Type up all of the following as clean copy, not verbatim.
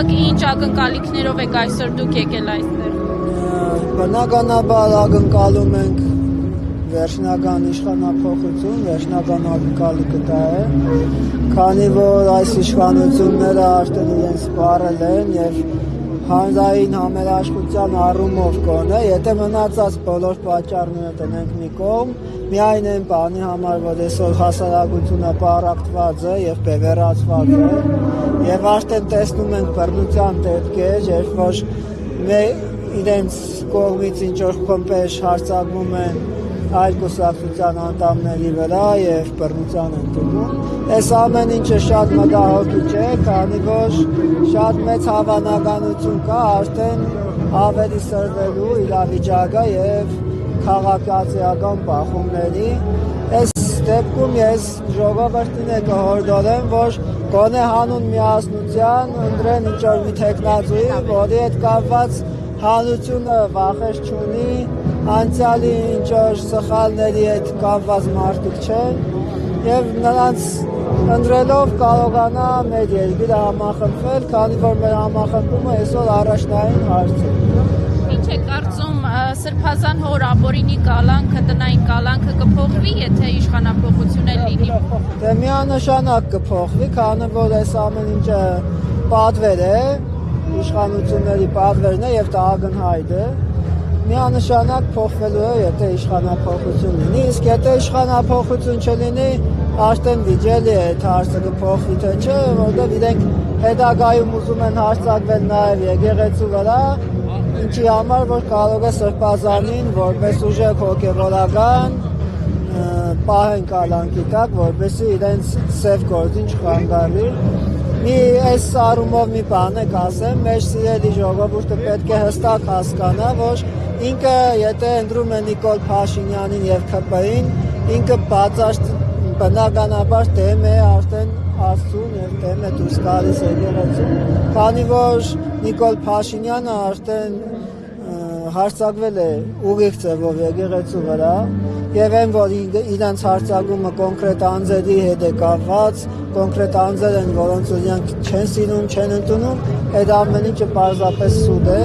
Ավակ ինչ ակնկալիքներով եք այսօր դուք եկել այստեղ։ Բնականաբար ակնկալում ենք վերջնական իշխանափոխություն, վերջնական ակնկալիքը դա է, քանի որ այս իշխանությունները արդեն իրենց սպառել են եւ հանրային համերաշխության առումով կոնե, եթե մնացած բոլոր պատճառները տնենք մի կողմ, միայն այն բանի համար, որ այսօր հասարակությունը պարակտված է եւ բևեռացված է, եւ արդեն տեսնում ենք բռնության դեպքեր, երբ որ իրենց կողմից ինչ որ խմբեր հարձակվում են այլ կուսակցության անդամների վրա եւ բռնության են դնում։ Այս ամեն ինչը շատ մտահոգիչ է, քանի որ շատ մեծ հավանականություն կա արդեն ավելի սրվելու իրավիճակը եւ քաղաքացիական բախումների։ Այս դեպքում ես ժողովրդին կհորդորեմ, որ գոնե հանուն միասնության ընտրեն ինչ որ մի թեկնածուի, որի հետ կապված հանրությունը վախեր չունի, անցյալի ինչ-որ սխալների հետ կապված մարդիկ չեն և նրանց ընտրելով կարողանա մեր երկիրը համախմբվել, քանի որ մեր համախմբումը այսօր առաջնային հարց է։ Ինչ է կարծում Սրբազան հոր ապօրինի կալանքը, տնային կալանքը կփոխվի, եթե իշխանափոխություն լինի։ Դե միանշանակ կփոխվի, քանի որ այս ամեն ինչը պատվեր է, իշխանությունների պատվերն է եւ դա ակնհայտ է, միանշանակ փոխվելու է, եթե իշխանափոխություն լինի, իսկ եթե իշխանափոխություն չլինի, արդեն վիճելի է այդ հարցը կփոխվի թե չէ, որովհետեւ իրենք հետագայում ուզում են հարձակվել նաեւ եկեղեցու վրա, ինչի համար որ կարող է Սրբազանին որպես ուժեղ հոգեվորական պահեն կալանքի տակ, որպեսզի իրենց սև գործին չխանգարվի։ Այս առումով մի բան է կասեմ, մեր սիրելի ժողովուրդը պետք է հստակ հասկանա, որ ինքը եթե ընտրում է Նիկոլ Փաշինյանին եւ ՔՊ-ին, ինքը բացաշ բնականաբար դեմ է արդեն Աստծուն եւ դեմ է դուրս գալիս եկեղեցու, քանի որ Նիկոլ Փաշինյանը արդեն հարձակվել է ուղիղ ձևով եկեղեցու վրա եւ այն որ իրենց հարձակումը կոնկրետ անձերի հետ է կապված, կոնկրետ անձեր են, որոնց իրենք չեն սիրում, չեն ընդունում, այդ ամեն ինչը պարզապես սուտ է,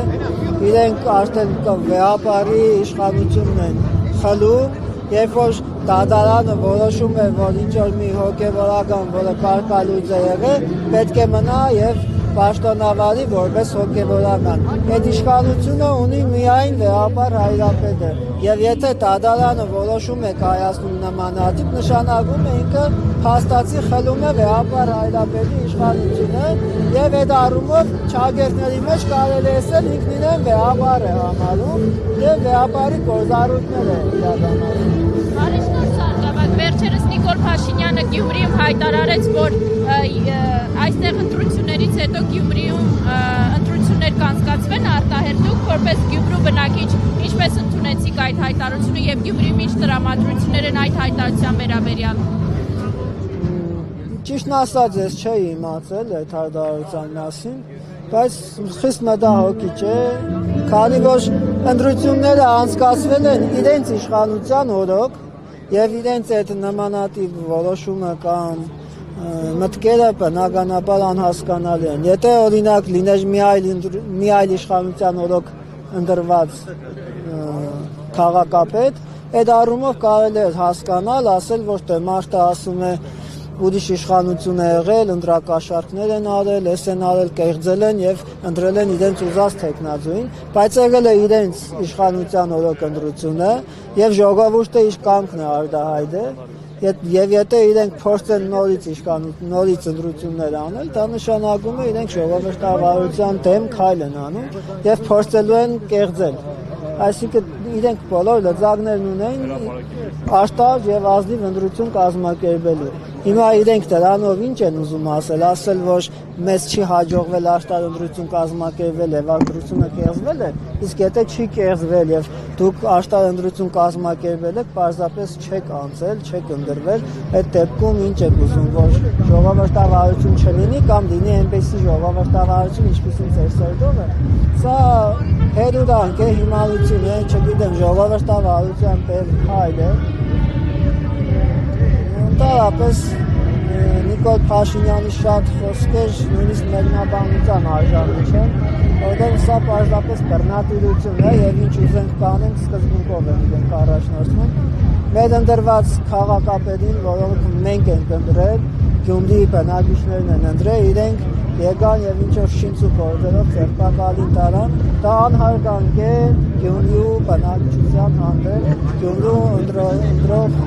իրենք արդեն վեհապարի իշխանությունն են խլում, երբ որ դատարանը որոշում է, որ ինչ որ մի հոգեվորական, որը կարգալույծ է եղել, պետք է մնա եւ պաշտոնավարի որպես հոգեվորական։ Այդ իշխանությունը ունի միայն վեհապար Հայրապետը եւ եթե դատարանը որոշում է կայացնում նմանատիպ, նշանակում է ինքը փաստացի խլում է վեհապար Հայրապետի իշխանությունը եւ այդ առումով ճագերների մեջ կարելի է ասել ինքն իրեն վեհապար է համարում եւ վեհապարի գործառույթներ է իրականացնում։ Վերջերս Նիկոլ Փաշինյանը Գյումրիում հայտարարեց, որ այստեղ ընտրություններից հետո Գյումրիում ընտրություններ կանցկացվեն արտահերթուկ, որպես Գյումրու բնակիչ, ինչպես ընդունեցիք այդ հայտարարությունը եւ Գյումրիում ինչ տրամադրություններ են այդ հայտարարության վերաբերյալ։ Ճիշտն ասած, ես չէի իմացել այդ հայտարարության մասին, բայց խիստ մտահոգիչ է, քանի որ ընտրությունները անցկացվել են իրենց իշխանության օրոք եւ իրենց այդ նմանատիպ որոշումը կամ մտքերը բնականաբար անհասկանալի են։ Եթե օրինակ լիներ մի այլ իշխանության օրոք ընտրված քաղաքապետ, այդ առումով կարելի է հասկանալ, ասել, որ դե մարդը ասում է ուրիշ իշխանություն է եղել, ընտրակաշառքներ են արել, էս են արել, կեղծել են եւ ընտրել են իրենց ուզած թեկնածուին, բայց եղել է իրենց իշխանության օրոք ընտրությունը եւ ժողովուրդը իր կամքն է արտահայտել եւ եթե իրենք փորձեն նորից ընտրություններ անել, դա նշանակում է իրենք ժողովրդավարության դեմ քայլ են անում եւ փորձելու են կեղծել։ Այսինքն իրենք բոլոր լծակներն ունեն արտար եւ ազնիվ ընտրություն կազմակերպելու։ Հիմա իրենք դրանով ինչ են ուզում ասել, որ մեզ չի հաջողվել արտար ընտրություն կազմակերպել եւ ընտրությունը կեղծվել է, իսկ եթե չի կեղծվել եւ դուք արտար ընտրություն կազմակերպել եք, պարզապես չեք անցել, չեք ընտրվել, այդ դեպքում ինչ եք ուզում, որ ժողովրդավարություն չլինի կամ լինի այնպեսի ժողովրդավարություն, ինչպեսին ձեր սերտով է։ Սա հերուրանք է, հիմարություն է, չգիտեմ, ժողովրդավարության պետք հայլ է։ Ընդհանրապես Նիկոլ Փաշինյանի շատ խոսքեր նույնիսկ մեկնաբանության արժանի չեն, որտեղ սա պարզապես բռնատիրություն է եւ ինչ ուզենք կանենք սկզբունքով են իրենք առաջնորդվում։ Մեր ընդրված քաղաքապետին, որոնք մենք ենք ընտրել, Գյումրիի բնակիչներն են ընտրել, իրենք եկան եւ ինչ որ շինծու գործերով ծերպակալին տարան, դա անհարգանք է Գյումրիու բնակչության հանդեպ, Գյումրիու ընտրող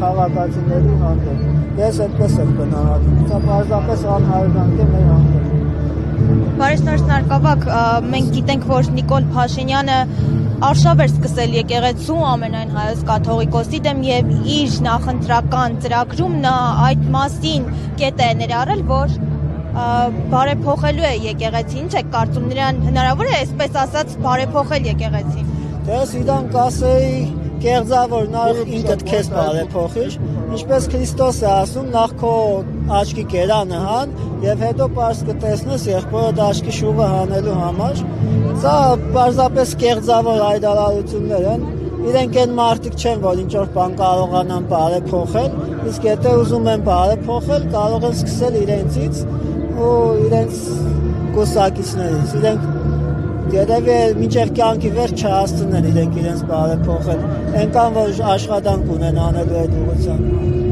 քաղաքացիների հանդեպ։ Ես այդպես եմ գնահատում, սա պարզապես անհարգանք է մեր հանդեպ։ Բարի շնորհակալություն, մենք գիտենք, որ Նիկոլ Փաշինյանը արշավ էր սկսել եկեղեցու ամենայն հայոց կաթողիկոսի դեմ եւ իր նախընտրական ծրագրում նա այդ մասին կետ է ներառել, որ բարեփոխելու է եկեղեցին, ինչ է կարծում, նրան հնարավոր է այսպես ասած բարեփոխել եկեղեցին։ Դες իրանք ասեի կեղծավոր նախ ինքդ քեզ բարեփոխիր, ինչպես Քրիստոս է ասում, նախ քո աչքի կերանը հան եւ հետո պարզ կտեսնես եղբորդ աչքի շուղը հանելու համար։ Սա պարզապես կեղծավոր հայտարարություններ են։ Իրենք այն մարդիկ չեն, որ ինչ որ բան կարողանան բարեփոխել, իսկ եթե ուզում են բարեփոխել, կարող են սկսել իրենցից ու իրենց կուսակիցներից։ Իրենք երևի մինչև կյանքի վերջ չհասցնեն իրենք իրենց բարեփոխել։ Այնքան որ աշխատանք ունեն անելու այդ ուղղությամբ։